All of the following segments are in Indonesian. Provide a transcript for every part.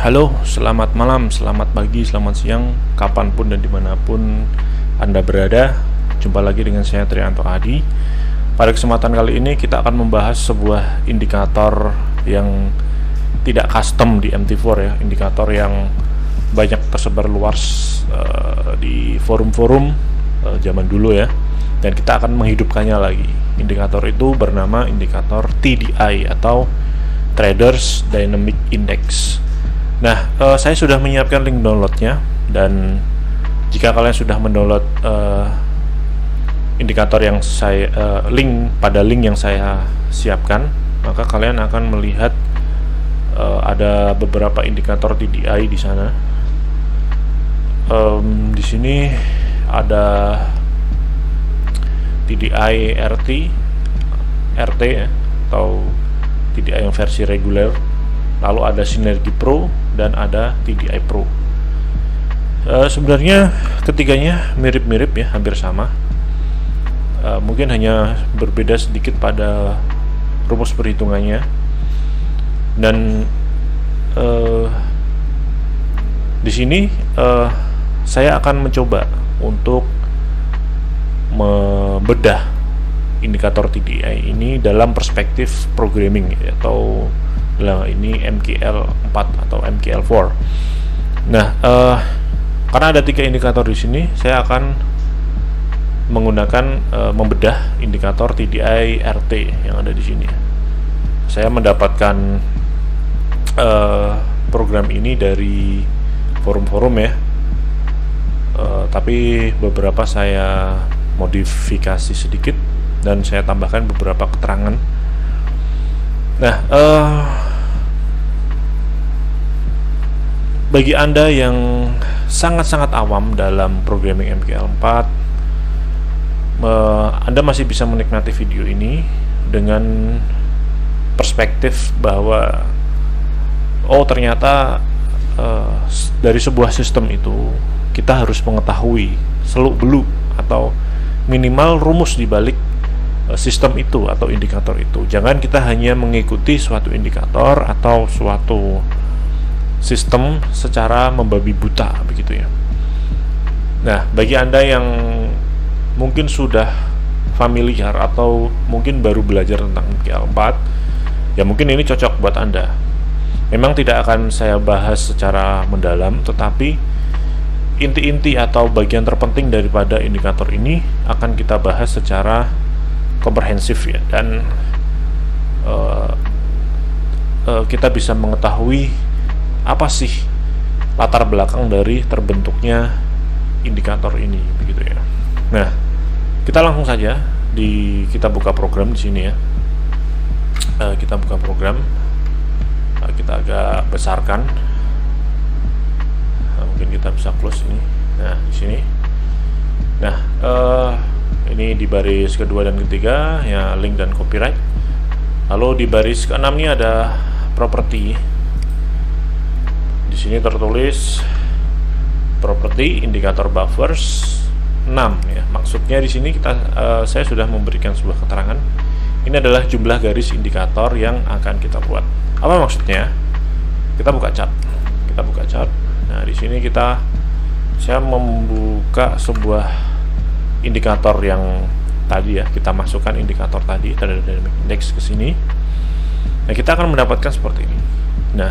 Halo, selamat malam, selamat pagi, selamat siang, kapanpun dan dimanapun Anda berada. Jumpa lagi dengan saya Trianto Adi. Pada kesempatan kali ini kita akan membahas sebuah indikator yang tidak custom di MT4 ya. Indikator yang banyak tersebar luas di forum-forum zaman dulu ya. Dan kita akan menghidupkannya lagi. Indikator itu bernama indikator TDI atau Traders Dynamic Index. Nah, saya sudah menyiapkan link downloadnya, dan jika kalian sudah mendownload indikator yang saya link yang saya siapkan, maka kalian akan melihat ada beberapa indikator TDI di sana. Di sini ada TDI RT ya, atau TDI yang versi reguler. Lalu ada Sinergi Pro dan ada TDI Pro. Sebenarnya ketiganya mirip-mirip ya, hampir sama. Mungkin hanya berbeda sedikit pada rumus perhitungannya. Dan di sini saya akan mencoba untuk membedah indikator TDI ini dalam perspektif programming atau ini MKL 4 atau MKL 4. Nah, karena ada 3 indikator di sini, saya akan menggunakan membedah indikator TDI RT yang ada di sini. Saya mendapatkan program ini dari forum-forum ya, tapi beberapa saya modifikasi sedikit dan saya tambahkan beberapa keterangan. Nah, bagi Anda yang sangat-sangat awam dalam programming MKL 4, Anda masih bisa menikmati video ini dengan perspektif bahwa ternyata dari sebuah sistem itu kita harus mengetahui seluk-beluk atau minimal rumus di balik sistem itu atau indikator itu. Jangan kita hanya mengikuti suatu indikator atau suatu sistem secara membabi buta begitu ya. Nah, bagi Anda yang mungkin sudah familiar atau mungkin baru belajar tentang MKL 4, ya mungkin ini cocok buat Anda. Memang tidak akan saya bahas secara mendalam, tetapi inti-inti atau bagian terpenting daripada indikator ini akan kita bahas secara komprehensif ya, dan kita bisa mengetahui apa sih latar belakang dari terbentuknya indikator ini begitu ya. Nah, kita langsung saja kita buka program di sini ya. Kita buka program, kita agak besarkan. Mungkin kita bisa close ini. Nah, di sini. Nah, ini di baris kedua dan ketiga ya, link dan copyright. Lalu di baris ke-6 ini ada property. Di sini tertulis property indikator buffers 6 ya. Maksudnya di sini saya sudah memberikan sebuah keterangan. Ini adalah jumlah garis indikator yang akan kita buat. Apa maksudnya? Kita buka chart. Nah, di sini saya membuka sebuah indikator yang tadi ya, kita masukkan indikator tadi Trader Dynamic Index ke sini. Nah, kita akan mendapatkan seperti ini. Nah,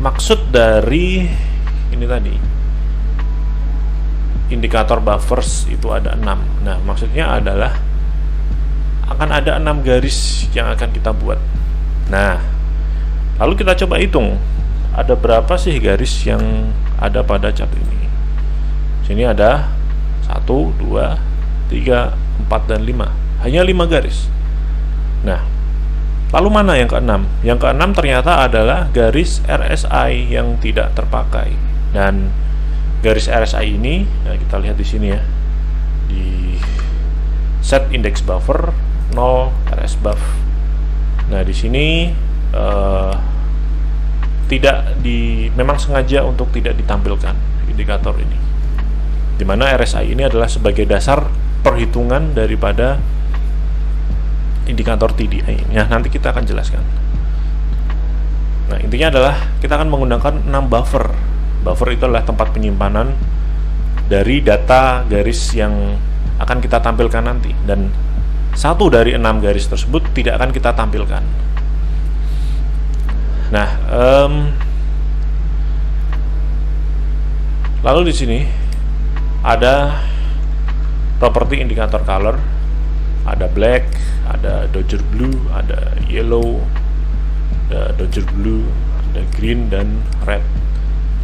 maksud dari ini tadi indikator buffers itu ada 6. Nah, maksudnya adalah akan ada 6 garis yang akan kita buat. Nah, lalu kita coba hitung ada berapa sih garis yang ada pada chart ini. Sini ada 1, 2, 3, 4, dan 5. Hanya 5 garis. Nah, lalu mana yang ke-6? Yang ke-6 ternyata adalah garis RSI yang tidak terpakai. Dan garis RSI ini, nah kita lihat di sini ya, di set index buffer 0 RS buff. Nah, di sini memang sengaja untuk tidak ditampilkan indikator ini, dimana RSI ini adalah sebagai dasar perhitungan daripada indikator TDI. Nah, nanti kita akan jelaskan. Nah, intinya adalah kita akan menggunakan 6 buffer. Buffer itu adalah tempat penyimpanan dari data garis yang akan kita tampilkan nanti, dan satu dari 6 garis tersebut tidak akan kita tampilkan. Nah, lalu di sini ada properti indikator color, ada black, ada dodger blue, ada yellow, ada dodger blue, ada green dan red.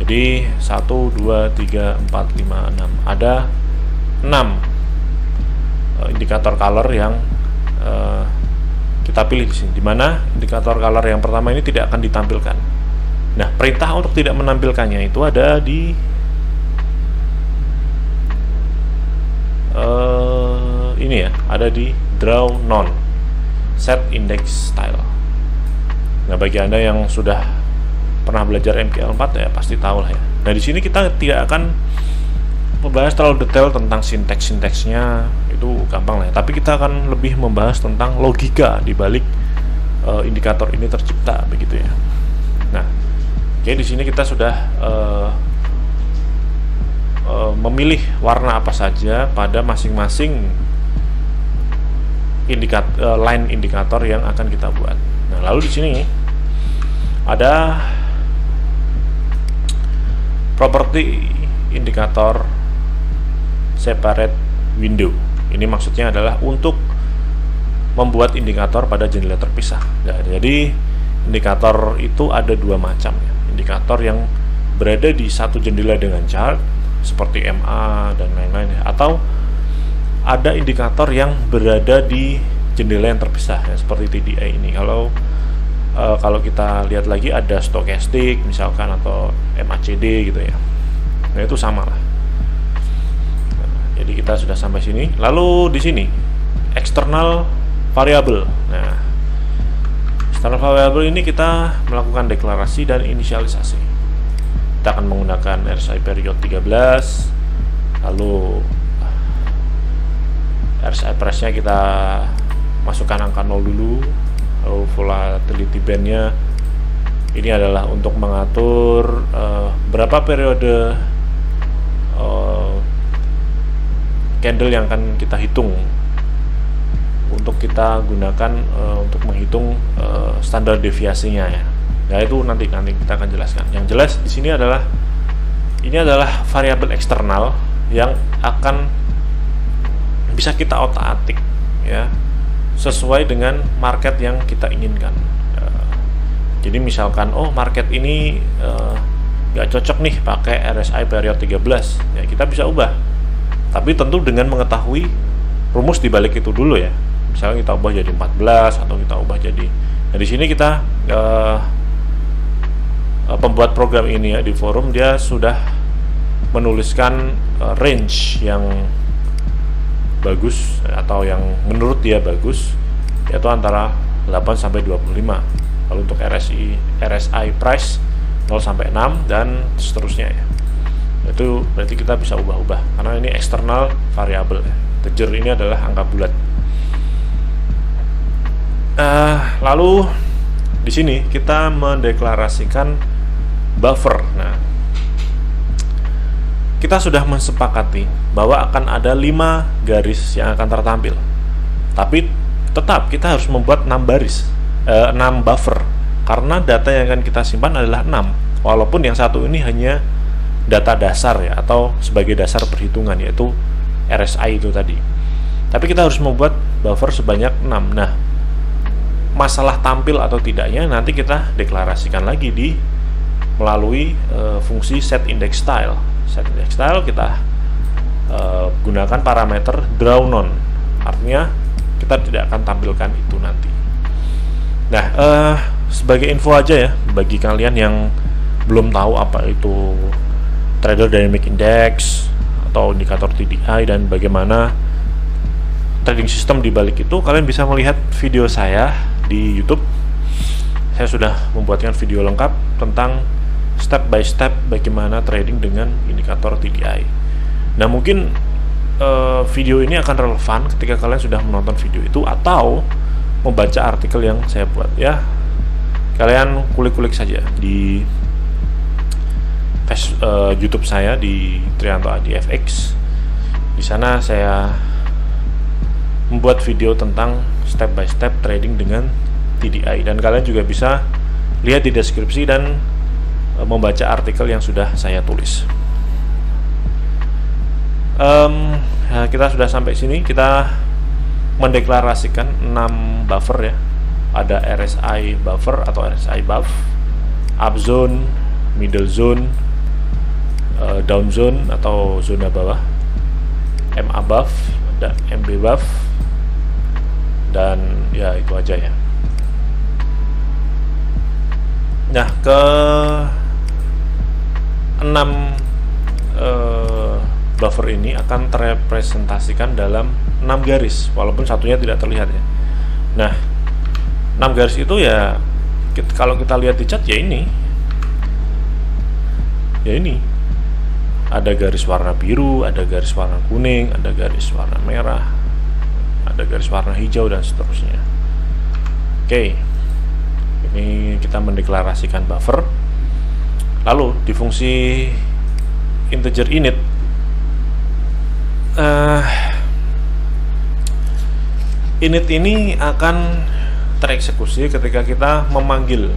Jadi 1, 2, 3, 4, 5, 6 ada 6 indikator color yang kita pilih di sini, dimana indikator color yang pertama ini tidak akan ditampilkan. Nah, perintah untuk tidak menampilkannya itu ada di ini ya, ada di draw none set index style. Nah, bagi Anda yang sudah pernah belajar MQL4 ya pasti tahu lah ya. Nah, di sini kita tidak akan membahas terlalu detail tentang sinteks-sinteksnya, itu gampang lah ya. Tapi kita akan lebih membahas tentang logika di balik indikator ini tercipta, begitu ya. Nah, oke, di sini kita sudah memilih warna apa saja pada masing-masing line indikator yang akan kita buat. Nah, lalu di sini ada properti indikator separate window. Ini maksudnya adalah untuk membuat indikator pada jendela terpisah. Nah, jadi indikator itu ada 2 macam ya. Indikator yang berada di satu jendela dengan chart seperti MA dan lain-lain ya. Atau ada indikator yang berada di jendela yang terpisah ya, seperti TDI ini. Kalau kita lihat lagi ada stokastik misalkan atau MACD gitu ya. Nah, itu sama lah. Jadi kita sudah sampai sini. Lalu di sini external variable. Nah, external variable ini kita melakukan deklarasi dan inisialisasi. Kita akan menggunakan RSI period 13. Lalu RSI price-nya kita masukkan angka 0 dulu. Lalu volatility band-nya ini adalah untuk mengatur berapa periode candle yang akan kita hitung, untuk kita gunakan untuk menghitung standar deviasinya ya. Nah, itu nanti kita akan jelaskan. Yang jelas di sini adalah ini adalah variabel eksternal yang akan bisa kita otak-atik ya, sesuai dengan market yang kita inginkan. Jadi misalkan market ini nggak cocok nih pakai RSI period 13 ya, kita bisa ubah, tapi tentu dengan mengetahui rumus di balik itu dulu ya. Misalnya kita ubah jadi 14 atau kita ubah jadi, nah di sini kita pembuat program ini ya di forum dia sudah menuliskan range yang bagus atau yang menurut dia bagus, yaitu antara 8 sampai 25. Lalu untuk RSI price 0 sampai 6 dan seterusnya ya. Itu berarti kita bisa ubah-ubah karena ini eksternal variabel ya. Integer ini adalah angka bulat. Lalu di sini kita mendeklarasikan buffer. Nah, kita sudah mensepakati bahwa akan ada 5 garis yang akan tertampil. Tapi tetap kita harus membuat 6 baris, 6 buffer, karena data yang akan kita simpan adalah 6. Walaupun yang satu ini hanya data dasar ya, atau sebagai dasar perhitungan, yaitu RSI itu tadi. Tapi kita harus membuat buffer sebanyak 6. Nah, masalah tampil atau tidaknya nanti kita deklarasikan lagi melalui fungsi set index style. Set index style kita gunakan parameter draw none, artinya kita tidak akan tampilkan itu nanti. Nah, sebagai info aja ya bagi kalian yang belum tahu apa itu Trader Dynamic Index atau indikator TDI dan bagaimana trading system di balik itu, kalian bisa melihat video saya di YouTube. Saya sudah membuatkan video lengkap tentang step by step bagaimana trading dengan indikator TDI. Nah, mungkin video ini akan relevan ketika kalian sudah menonton video itu atau membaca artikel yang saya buat ya. kalian kulik-kulik saja di YouTube saya di Trianto Adi FX. Di sana saya membuat video tentang step by step trading dengan TDI, dan kalian juga bisa lihat di deskripsi dan membaca artikel yang sudah saya tulis. Kita sudah sampai sini. Kita mendeklarasikan 6 buffer ya. Ada RSI buffer atau RSI buff, up zone, middle zone, down zone atau zona bawah, MA buff, ada MB buff, dan ya itu aja ya. Nah, ke 6 buffer ini akan terrepresentasikan dalam 6 garis, walaupun satunya tidak terlihat ya. Nah, 6 garis itu ya, kalau kita lihat di chart ya ini ada garis warna biru, ada garis warna kuning, ada garis warna merah, ada garis warna hijau, dan seterusnya. Oke, ini kita mendeklarasikan buffer. Lalu di fungsi integer init, init ini akan tereksekusi ketika kita memanggil,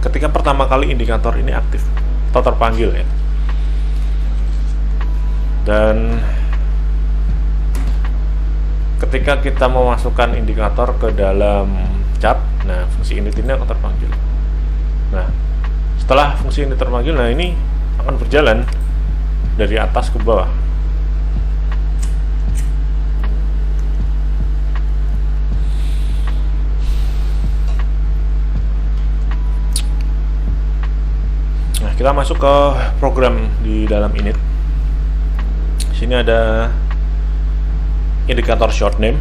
ketika pertama kali indikator ini aktif atau terpanggil ya. Dan ketika kita memasukkan indikator ke dalam chart, nah fungsi init ini akan terpanggil. Nah, setelah fungsi ini terpanggil, nah ini akan berjalan dari atas ke bawah. Nah, kita masuk ke program di dalam init. Sini ada indikator short name.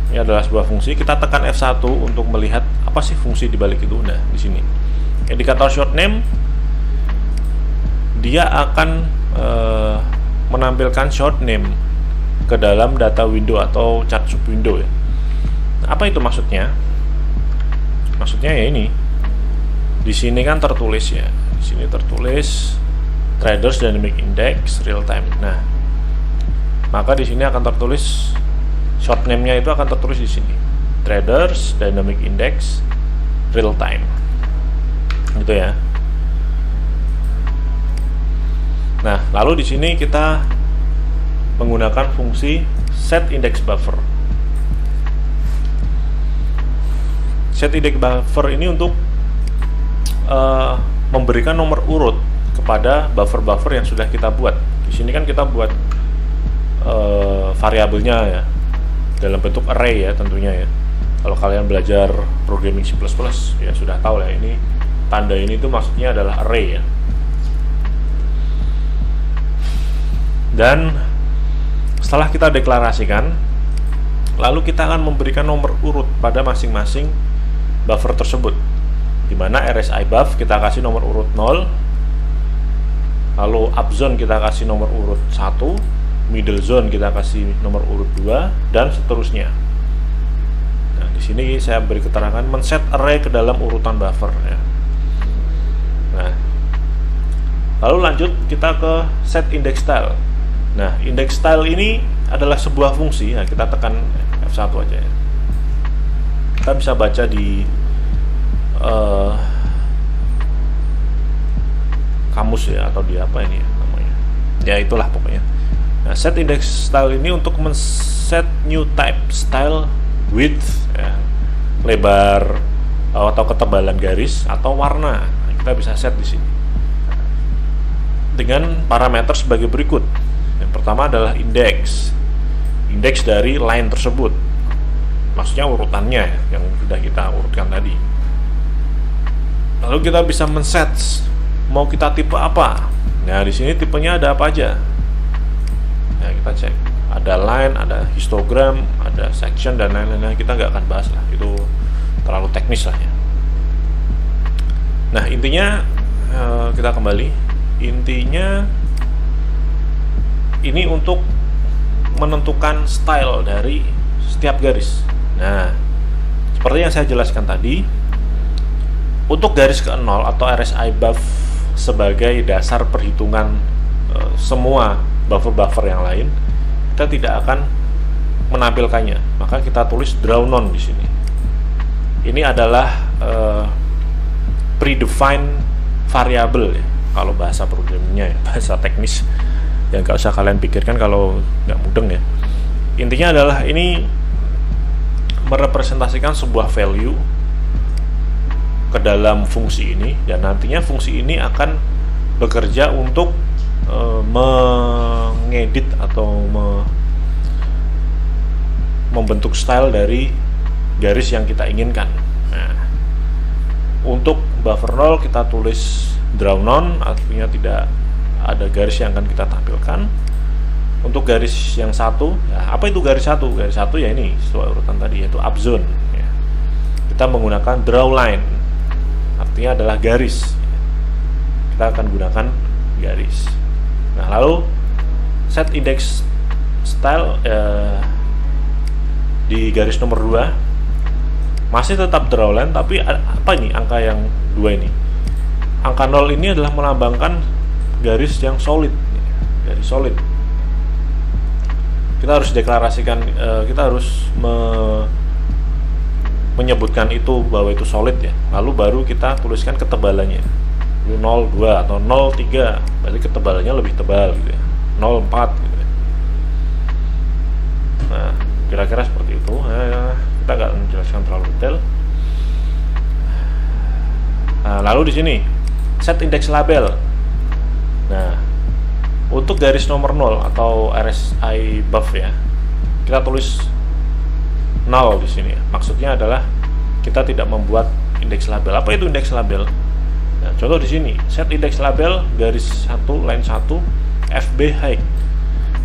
Ini adalah sebuah fungsi. Kita tekan F1 untuk melihat apa sih fungsi di balik itu. Nah, di sini indikator short name, dia akan menampilkan short name ke dalam data window atau chart sub window ya. Nah, apa itu maksudnya? Maksudnya ya ini. Di sini kan tertulis ya. Di sini tertulis Traders Dynamic Index Real Time. Nah, maka di sini akan tertulis short name-nya itu akan tertulis di sini. Traders Dynamic Index Real Time. Gitu ya. Nah, lalu di sini kita menggunakan fungsi set index buffer. Set index buffer ini untuk memberikan nomor urut kepada buffer-buffer yang sudah kita buat. Di sini kan kita buat variabelnya ya dalam bentuk array ya tentunya ya. Kalau kalian belajar programming C++ ya sudah tahu lah, ini tanda ini tuh maksudnya adalah array ya. Dan setelah kita deklarasikan, lalu kita akan memberikan nomor urut pada masing-masing buffer tersebut, di mana RSI buff kita kasih nomor urut 0, lalu up zone kita kasih nomor urut 1, middle zone kita kasih nomor urut 2, dan seterusnya. Nah, di sini saya beri keterangan men-set array ke dalam urutan buffer ya. Nah, lalu lanjut kita ke set index style. Nah, index style ini adalah sebuah fungsi ya, kita tekan F1 aja ya. Kita bisa baca di kamus ya, atau di apa ini ya namanya. Ya itulah pokoknya. Nah, set index style ini untuk men-set new type style width ya, lebar atau ketebalan garis atau warna. Nah, kita bisa set di sini dengan parameter sebagai berikut. Yang pertama adalah indeks dari line tersebut, maksudnya urutannya ya, yang sudah kita urutkan tadi. Lalu kita bisa men-set mau kita tipe apa. Nah, di sini tipenya ada apa aja. Nah, kita cek. Ada line, ada histogram, ada section, dan lain-lainnya. Kita nggak akan bahas lah, itu terlalu teknis lah ya. Nah, intinya kita kembali. Intinya ini untuk menentukan style dari setiap garis. Nah, seperti yang saya jelaskan tadi, Untuk garis ke-0 atau RSI buff sebagai dasar perhitungan semua buffer-buffer yang lain, kita tidak akan menampilkannya. Maka kita tulis draw none di sini. Ini adalah predefined variable ya, kalau bahasa programmingnya ya, bahasa teknis yang gak usah kalian pikirkan kalau nggak mudeng ya. Intinya adalah ini merepresentasikan sebuah value ke dalam fungsi ini, dan nantinya fungsi ini akan bekerja untuk mengedit atau membentuk style dari garis yang kita inginkan. Nah, untuk buffer 0 kita tulis draw none, artinya tidak ada garis yang akan kita tampilkan. Untuk garis yang satu, ya, apa itu garis satu? Garis satu ya ini sesuai urutan tadi, yaitu up zone ya. Kita menggunakan draw line, artinya adalah garis. Kita akan gunakan garis. Nah, lalu set index style di garis nomor 2 masih tetap draw line, tapi apa ini angka yang 2 ini? Angka 0 ini adalah melambangkan garis yang solid, garis solid. Kita harus deklarasikan, kita harus menyebutkan itu bahwa itu solid ya. Lalu baru kita tuliskan ketebalannya. 02 atau 03, berarti ketebalannya lebih tebal gitu ya. 04 gitu ya. Nah, kira-kira seperti itu. Kita nggak menjelaskan terlalu detail. Nah, lalu di sini set index label. Nah, untuk garis nomor 0 atau RSI buff ya, kita tulis 0 di sini. Maksudnya adalah kita tidak membuat indeks label. Apa itu indeks label? Nah, contoh di sini, set indeks label garis 1 line 1 FB height.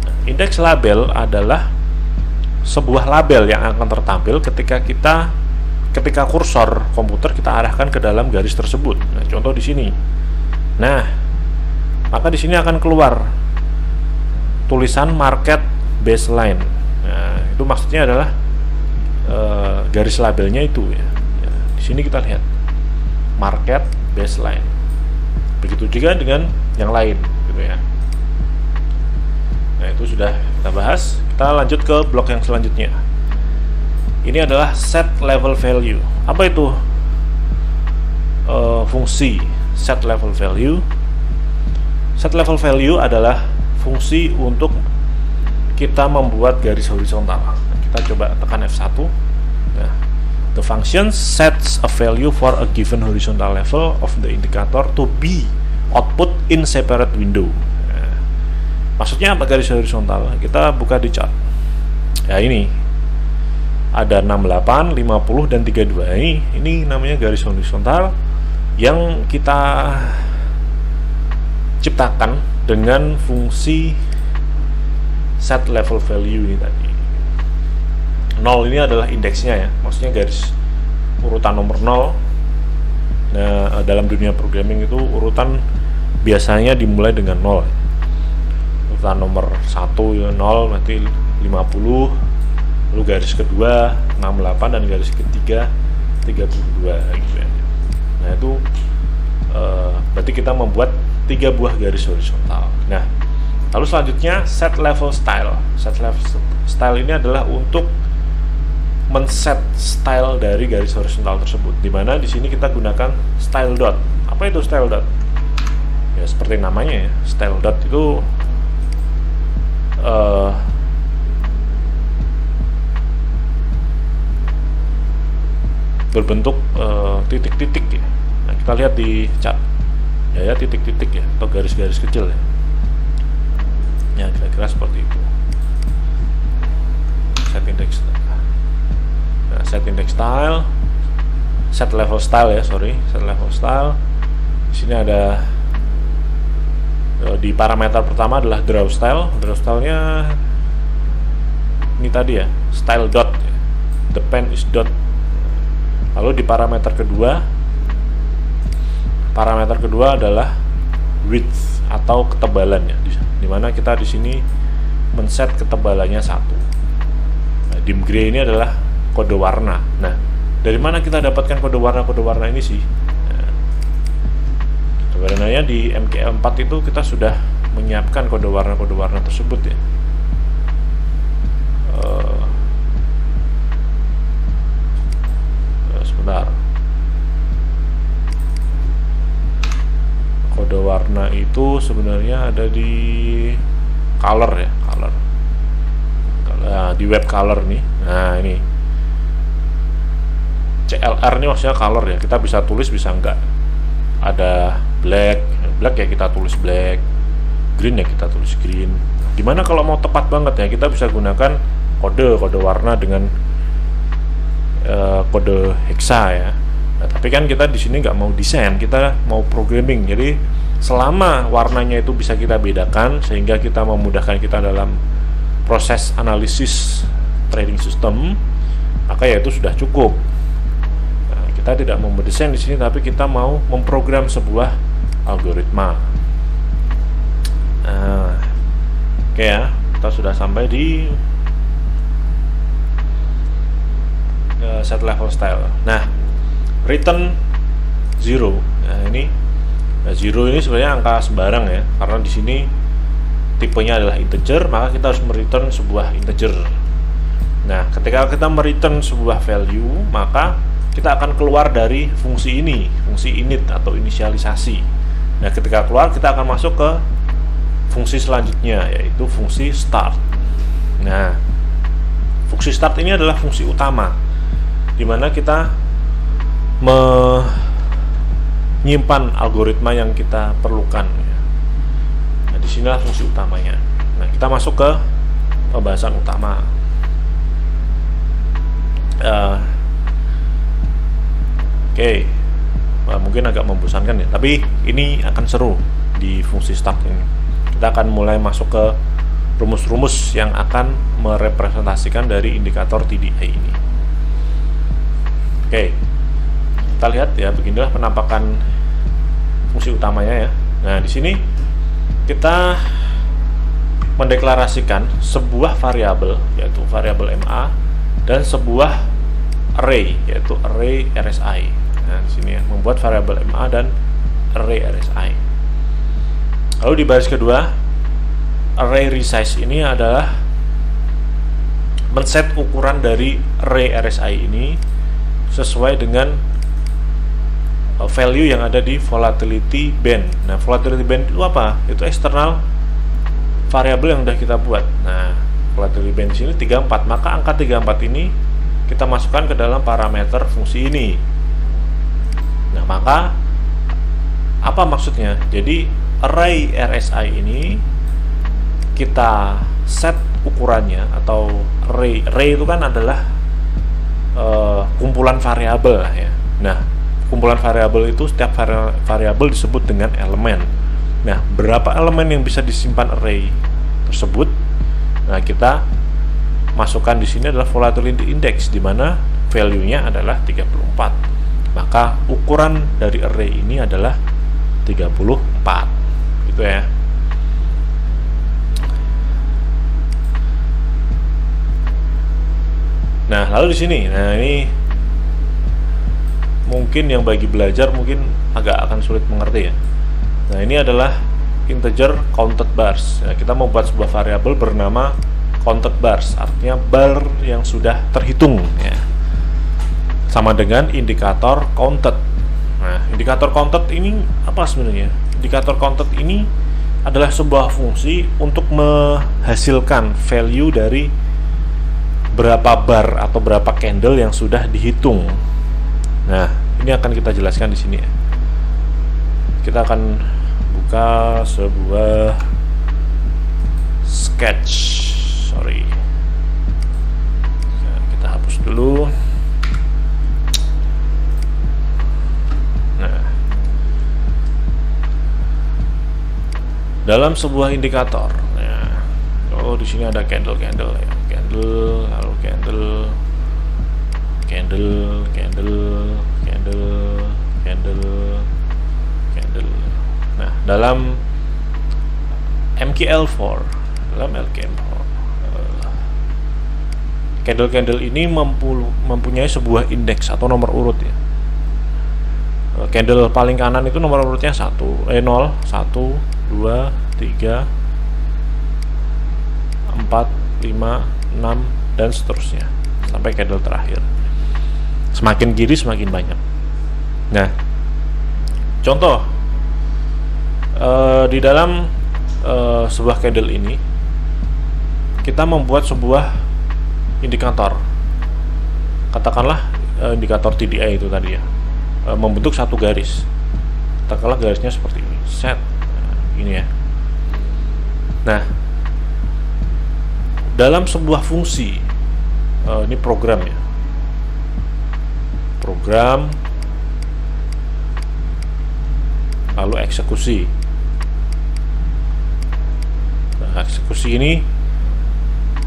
Nah, indeks label adalah sebuah label yang akan tertampil ketika kursor komputer kita arahkan ke dalam garis tersebut. Nah, contoh di sini. Nah, maka di sini akan keluar tulisan market baseline. Nah, itu maksudnya adalah garis labelnya itu ya. Di sini kita lihat market baseline. Begitu juga dengan yang lain, gitu ya. Nah, itu sudah kita bahas. Kita lanjut ke blok yang selanjutnya. Ini adalah set level value. Apa itu fungsi set level value? Set level value adalah fungsi untuk kita membuat garis horizontal. Kita coba tekan F1. Nah, the function sets a value for a given horizontal level of the indicator to be output in separate window. Nah, maksudnya apa garis horizontal? Kita buka di chart. Ya, ini ada 68, 50 dan 32. Ini namanya garis horizontal yang kita ciptakan dengan fungsi set level value ini tadi. 0 ini adalah indeksnya ya, maksudnya garis urutan nomor 0. Nah, dalam dunia programming itu urutan biasanya dimulai dengan 0. Urutan nomor 1 ya 0, nanti 50, lalu garis kedua 68 dan garis ketiga 32 gitu ya. Nah, itu berarti kita membuat 3 buah garis horizontal. Nah, lalu selanjutnya set level style. Set level style ini adalah untuk men-set style dari garis horizontal tersebut. Dimana di sini kita gunakan style dot. Apa itu style dot? Ya seperti namanya ya, style dot itu berbentuk titik-titik ya. Nah, kita lihat di chart. Ya titik-titik ya, atau garis-garis kecil ya. Ya kira-kira seperti itu. Set index. Nah, set index style, set level style ya, set level style. Di sini ada di parameter pertama adalah draw style. Draw stylenya ini tadi ya, style dot. The pen is dot. Lalu di parameter kedua adalah width atau ketebalannya, dimana kita di sini men-set ketebalannya 1. Nah, dim gray ini adalah kode warna. Nah, dari mana kita dapatkan kode warna ini sih? Nah, Sebenarnya di MKL4 itu kita sudah menyiapkan kode warna tersebut ya. Sebentar. Kode warna itu sebenarnya ada di color ya, color. Nah, di web color nih. Nah, ini CLR ini maksudnya color ya. Kita bisa tulis bisa enggak. Ada black ya kita tulis black, green ya kita tulis green. Gimana kalau mau tepat banget ya, kita bisa gunakan kode warna dengan kode hexa ya. Nah, tapi kan kita di sini nggak mau desain, kita mau programming. Jadi selama warnanya itu bisa kita bedakan sehingga kita memudahkan kita dalam proses analisis trading system, maka ya itu sudah cukup. Nah, kita tidak mau mendesain di sini, tapi kita mau memprogram sebuah algoritma. Nah, oke ya, kita sudah sampai di set level style. Nah, return 0. Nah, ini 0 ini sebenarnya angka sembarang ya, karena di sini tipenya adalah integer, maka kita harus mereturn sebuah integer. Nah, ketika kita mereturn sebuah value, maka kita akan keluar dari fungsi ini, fungsi init atau inisialisasi. Nah, ketika keluar kita akan masuk ke fungsi selanjutnya, yaitu fungsi start. Nah, fungsi start ini adalah fungsi utama, di mana kita menyimpan algoritma yang kita perlukan. Nah, disinilah fungsi utamanya. Nah, kita masuk ke pembahasan utama. Oke. Nah, mungkin agak membosankan ya, tapi ini akan seru di fungsi start ini. Kita akan mulai masuk ke rumus-rumus yang akan merepresentasikan dari indikator TDI ini. Oke. Kita lihat ya, beginilah penampakan fungsi utamanya ya. Nah, di sini kita mendeklarasikan sebuah variabel, yaitu variabel MA, dan sebuah array, yaitu array RSI. Nah, di sini ya, membuat variabel MA dan array RSI. Lalu di baris kedua, array resize ini adalah men-set ukuran dari array RSI ini sesuai dengan value yang ada di volatility band. Nah, volatility band itu apa? Itu eksternal variabel yang sudah kita buat. Nah, volatility band di sini 34, maka angka 34 ini kita masukkan ke dalam parameter fungsi ini. Nah, maka apa maksudnya? Jadi array RSI ini kita set ukurannya, atau array itu kan adalah kumpulan variabel ya. Nah, kumpulan variabel itu, setiap variabel disebut dengan elemen. Nah, berapa elemen yang bisa disimpan array tersebut? Nah, kita masukkan di sini adalah volatility index, di mana value-nya adalah 34. Maka ukuran dari array ini adalah 34. Gitu ya. Nah, lalu di sini, nah ini mungkin yang bagi belajar mungkin agak akan sulit mengerti ya. Nah, ini adalah integer counted bars. Nah, kita membuat sebuah variabel bernama counted bars, artinya bar yang sudah terhitung ya. Sama dengan indikator counted. Nah, indikator counted ini apa sebenarnya? Indikator counted ini adalah sebuah fungsi untuk menghasilkan value dari berapa bar atau berapa candle yang sudah dihitung. Nah, ini akan kita jelaskan di sini ya. Kita akan buka sebuah sketch. Sorry. Nah, kita hapus dulu. Nah, dalam sebuah indikator, nah, oh di sini ada candle ya. Candle, lalu candle. Nah, dalam MKL4, candle ini mempunyai sebuah indeks atau nomor urut ya. candle paling kanan itu nomor urutnya 0, 1, 2, 3, 4, 5, 6 dan seterusnya sampai candle terakhir. Semakin kiri semakin banyak. Nah, contoh di dalam sebuah candle ini kita membuat sebuah indikator, katakanlah indikator TDI itu tadi ya, membentuk satu garis, katakanlah garisnya seperti ini, set, ini ya. Nah, dalam sebuah fungsi, ini program ya, program lalu eksekusi. Nah, eksekusi ini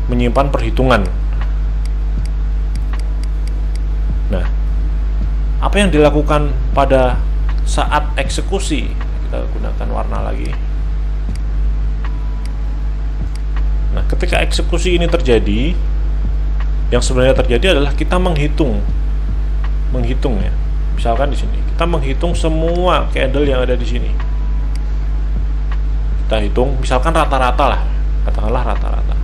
menyimpan perhitungan. Nah, apa yang dilakukan pada saat eksekusi? Kita gunakan warna lagi. Nah, ketika eksekusi ini terjadi, yang sebenarnya terjadi adalah kita menghitung ya. Misalkan di sini kita menghitung semua candle yang ada di sini. Kita hitung, misalkan rata-rata lah, katakanlah rata-rata.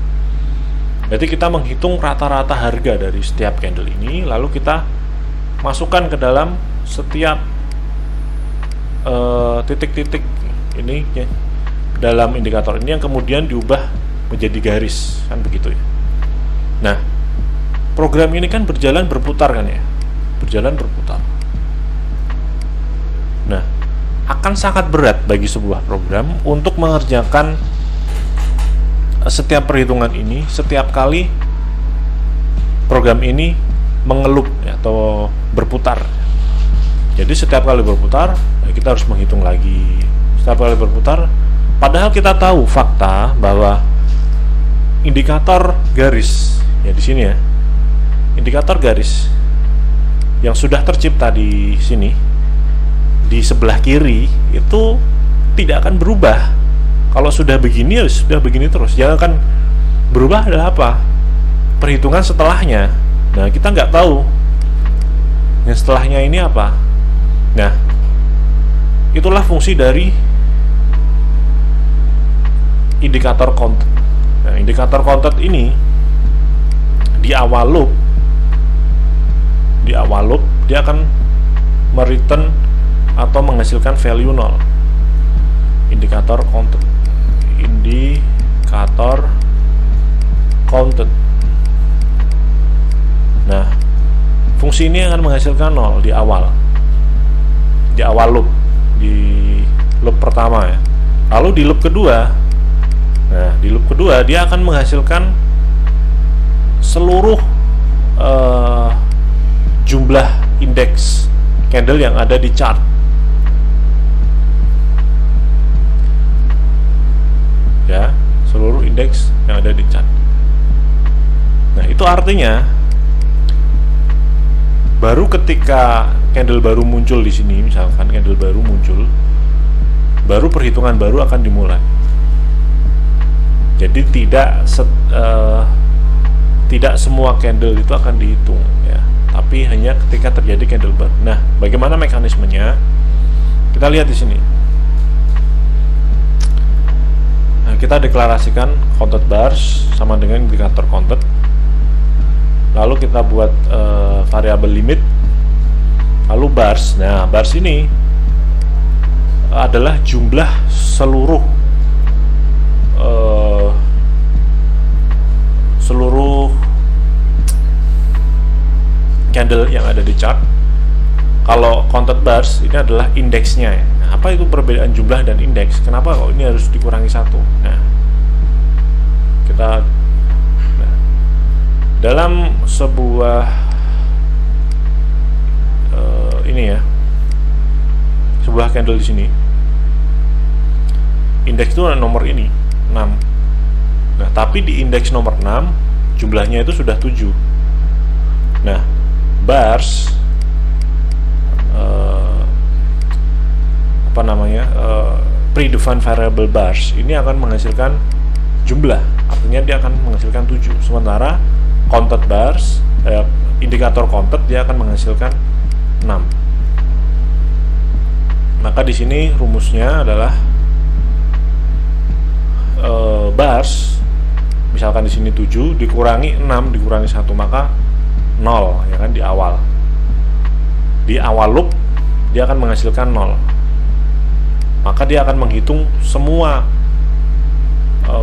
Jadi kita menghitung rata-rata harga dari setiap candle ini, lalu kita masukkan ke dalam setiap titik-titik ini ya, dalam indikator ini yang kemudian diubah menjadi garis, kan begitu ya. Nah, program ini kan berjalan berputar kan ya, berjalan berputar. Nah, akan sangat berat bagi sebuah program untuk mengerjakan setiap perhitungan ini setiap kali program ini mengelup ya, atau berputar. Jadi setiap kali berputar ya, kita harus menghitung lagi. Setiap kali berputar, padahal kita tahu fakta bahwa indikator garis ya di sini ya, indikator garis yang sudah tercipta di sini di sebelah kiri itu tidak akan berubah. Kalau sudah begini ya sudah begini terus. Yang akan berubah adalah apa? Perhitungan setelahnya. Nah, kita nggak tahu yang setelahnya ini apa. Nah, itulah fungsi dari indikator content. Nah, indikator content ini di awal loop dia akan mereturn atau menghasilkan value 0. Indikator content. Nah, fungsi ini akan menghasilkan 0 di awal loop, di loop pertama ya. Lalu di loop kedua, nah di loop kedua dia akan menghasilkan seluruh jumlah indeks candle yang ada di chart. Ya, seluruh indeks yang ada di chart. Nah, itu artinya baru ketika candle baru muncul di sini, misalkan candle baru muncul, baru perhitungan baru akan dimulai. Jadi tidak semua candle itu akan dihitung ya, tapi hanya ketika terjadi candle baru. Nah, bagaimana mekanismenya? Kita lihat di sini. Nah, kita deklarasikan content bars sama dengan indikator content. Lalu kita buat variabel limit. Lalu bars. Nah, bars ini adalah jumlah seluruh candle yang ada di chart. Kalau content bars ini adalah indeksnya ya. Nah, apa itu perbedaan jumlah dan indeks? Kenapa kok ini harus dikurangi 1? Nah, dalam sebuah ini ya, sebuah candle di sini, indeks itu nomor ini 6. Nah, tapi di indeks nomor 6 jumlahnya itu sudah 7. Nah, bars predefined variable bars ini akan menghasilkan jumlah, artinya dia akan menghasilkan 7. Sementara content bars, indikator content dia akan menghasilkan 6. Maka di sini rumusnya adalah bars, misalkan di sini 7 dikurangi 6 dikurangi 1, maka 0 ya kan, di awal loop dia akan menghasilkan 0. Maka dia akan menghitung semua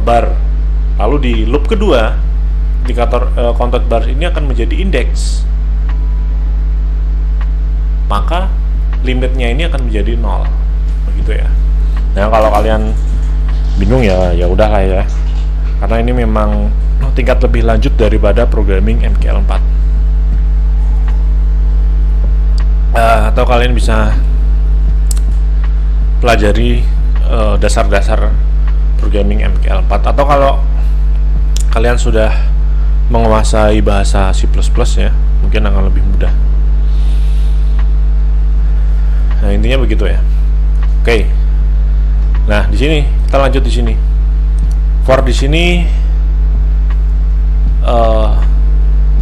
bar. Lalu di loop kedua, indikator counted bars ini akan menjadi indeks. Maka limitnya ini akan menjadi 0. Begitu ya. Nah, kalau kalian bingung ya udahlah ya. Karena ini memang tingkat lebih lanjut daripada programming MKL4. Atau kalian bisa pelajari dasar-dasar programming MKL4, atau kalau kalian sudah menguasai bahasa C++ ya, mungkin akan lebih mudah. Nah, intinya begitu ya. Oke. Nah, di sini kita lanjut di sini. For di sini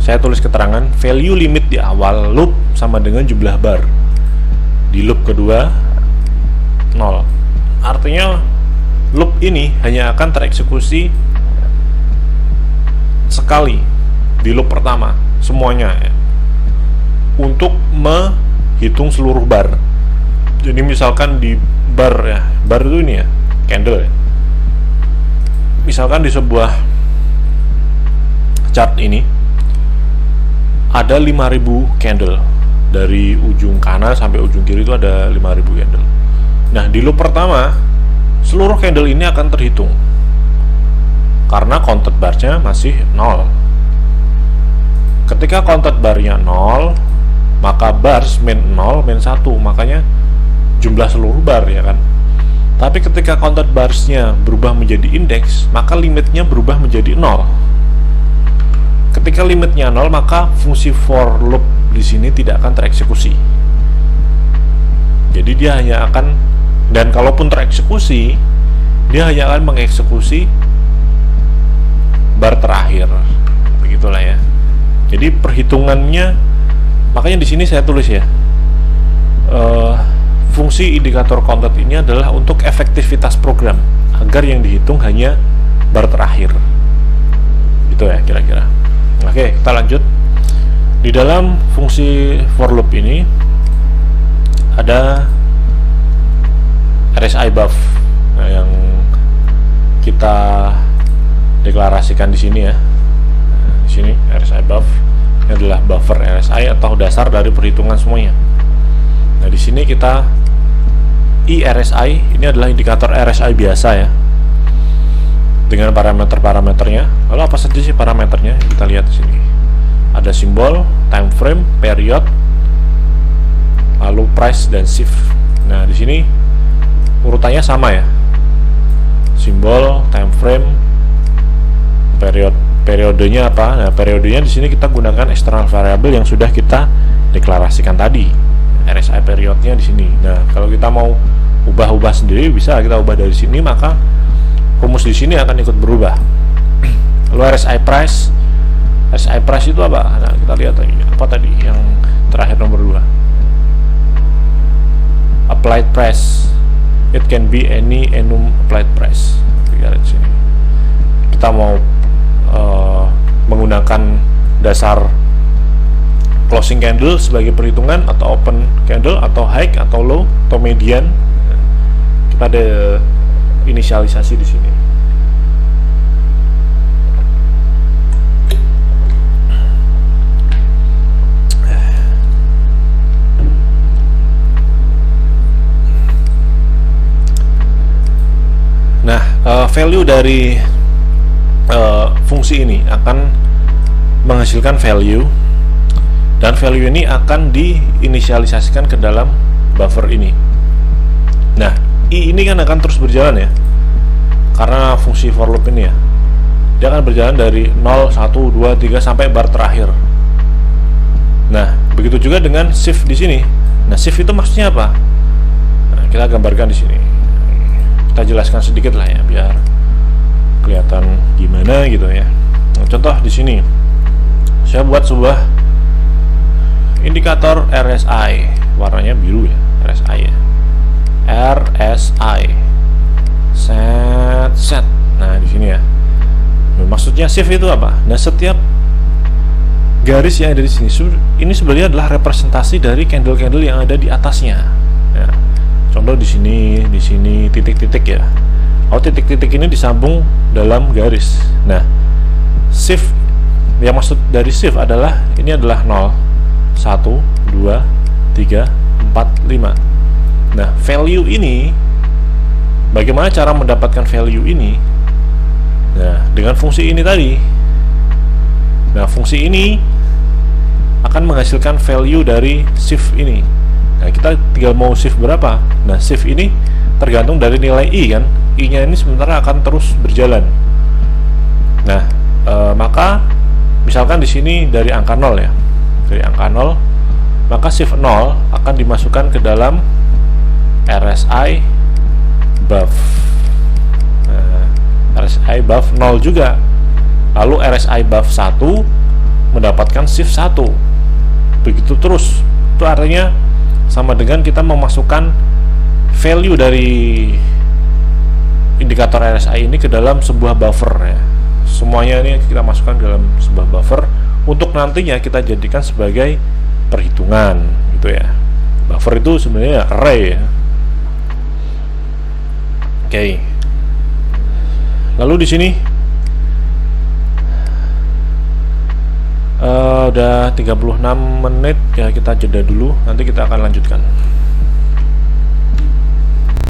saya tulis keterangan value limit di awal loop sama dengan jumlah bar. Di loop kedua 0. Artinya loop ini hanya akan tereksekusi sekali di loop pertama semuanya ya, untuk menghitung seluruh bar. Jadi misalkan di bar ya, bar itu ini ya, candle ya. Misalkan di sebuah chart ini ada 5000 candle, dari ujung kanan sampai ujung kiri itu ada 5000 candle. Nah, di loop pertama seluruh candle ini akan terhitung karena counted bar-nya masih 0. Ketika counted bar-nya 0, maka bars min 0 min 1, makanya jumlah seluruh bar ya kan. Tapi ketika counted bars-nya berubah menjadi indeks, maka limitnya berubah menjadi 0. Ketika limitnya 0, maka fungsi for loop di sini tidak akan tereksekusi. Jadi dia hanya akan, dan kalaupun tereksekusi, dia hanya akan mengeksekusi bar terakhir. Begitulah ya. Jadi perhitungannya, makanya di sini saya tulis ya, fungsi indikator counted ini adalah untuk efektivitas program, agar yang dihitung hanya bar terakhir. Gitu ya kira-kira. Oke, kita lanjut. Di dalam fungsi for loop ini ada RSI buff. Nah, yang kita deklarasikan di sini ya. Nah, di sini RSI buff ini adalah buffer RSI atau dasar dari perhitungan semuanya. Nah, di sini kita RSI ini adalah indikator RSI biasa ya, dengan parameter-parameternya. Lalu apa saja sih parameternya? Kita lihat di sini. Ada simbol, time frame, period, lalu price dan shift. Nah, di sini urutannya sama ya. Simbol, time frame, period. Periodenya apa? Nah, periodenya di sini kita gunakan external variable yang sudah kita deklarasikan tadi. RSI periodnya di sini. Nah, kalau kita mau ubah-ubah sendiri bisa kita ubah dari sini, maka rumus di sini akan ikut berubah. Lalu RSI price itu apa? Nah, kita lihat lagi apa tadi yang terakhir nomor 2. Applied price, it can be any enum applied price. Lihat di sini. Kita mau menggunakan dasar closing candle sebagai perhitungan, atau open candle, atau high, atau low, atau median. Kita ada inisialisasi di sini. Nah, value dari fungsi ini akan menghasilkan value, dan value ini akan diinisialisasikan ke dalam buffer ini. Nah, I ini kan akan terus berjalan ya, karena fungsi for loop ini ya, dia akan berjalan dari 0, 1, 2, 3 sampai bar terakhir. Nah, begitu juga dengan shift di sini. Nah, shift itu maksudnya apa? Nah, kita gambarkan di sini. Kita jelaskan sedikit lah ya, biar kelihatan gimana gitu ya. Nah, contoh di sini, saya buat sebuah indikator RSI, warnanya biru ya, RSI ya. RSI set. Nah, di sini ya. Maksudnya shift itu apa? Nah, setiap garis yang ada di sini ini sebenarnya adalah representasi dari candle-candle yang ada di atasnya. Ya. Contoh di sini titik-titik ya. Titik-titik ini disambung dalam garis. Nah, shift yang maksud dari shift adalah ini adalah 0, 1, 2, 3, 4, 5. Nah, value ini, bagaimana cara mendapatkan value ini? Nah, dengan fungsi ini tadi. Nah, fungsi ini akan menghasilkan value dari shift ini. Nah, kita tinggal mau shift berapa. Nah, shift ini tergantung dari nilai I kan. I-nya ini sementara akan terus berjalan. Nah, maka misalkan di sini dari angka 0 ya. Dari angka 0, maka shift 0 akan dimasukkan ke dalam RSI buff. Nah, RSI buff 0 juga. Lalu RSI buff 1 mendapatkan shift 1. Begitu terus. Itu artinya sama dengan kita memasukkan value dari indikator RSI ini ke dalam sebuah buffer ya. Semuanya ini kita masukkan ke dalam sebuah buffer untuk nantinya kita jadikan sebagai perhitungan gitu ya. Buffer itu sebenarnya array ya. Oke. Lalu di sini udah 36 menit ya, kita jeda dulu, nanti kita akan lanjutkan.